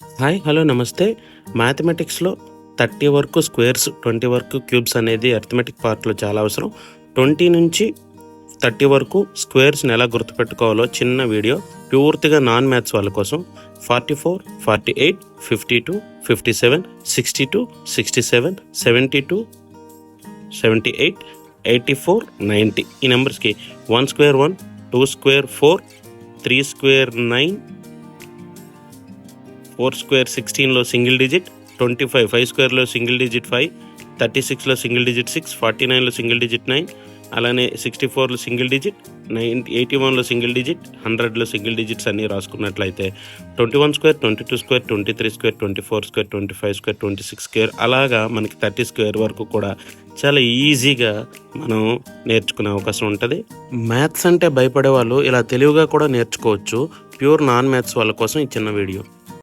Hi hello నమస్తే. మ్యాథమెటిక్స్లో 30 వరకు squares 20 వరకు క్యూబ్స్ అనేది అర్థమెటిక్ పార్ట్లో చాలా అవసరం. 20 నుంచి 30 వరకు స్క్వేర్స్ని ఎలా గుర్తుపెట్టుకోవాలో చిన్న వీడియో పూర్తిగా నాన్ మ్యాథ్స్ వాళ్ళ కోసం. 44, 48, 52, 57, 62, 67, 72, 78, 84, 90 ఈ నెంబర్స్కి 1 స్క్వేర్ 1, 2 స్క్వేర్ 4, 3 స్క్వేర్ 9, 4 స్క్వేర్ 16లో సింగిల్ డిజిట్, 25 5 స్క్వేర్లో సింగిల్ డిజిట్ 5, 36లో సింగిల్ డిజిట్ 6, 49లో సింగిల్ డిజిట్ 9, అలానే 64లో సింగిల్ డిజిట్, 81లో సింగిల్ డిజిట్, 100లో సింగిల్ డిజిట్స్ అన్నీ రాసుకున్నట్లయితే 21 square, 22 square, 23 square, 24 square, 25 square, 26 square అలాగా మనకి 30 స్క్వేర్ వరకు కూడా చాలా ఈజీగా మనం నేర్చుకునే అవకాశం ఉంటుంది. మ్యాథ్స్ అంటే భయపడే వాళ్ళు ఇలా తెలివిగా కూడా నేర్చుకోవచ్చు. ప్యూర్ నాన్ మ్యాథ్స్ వాళ్ళ కోసం ఈ చిన్న వీడియో.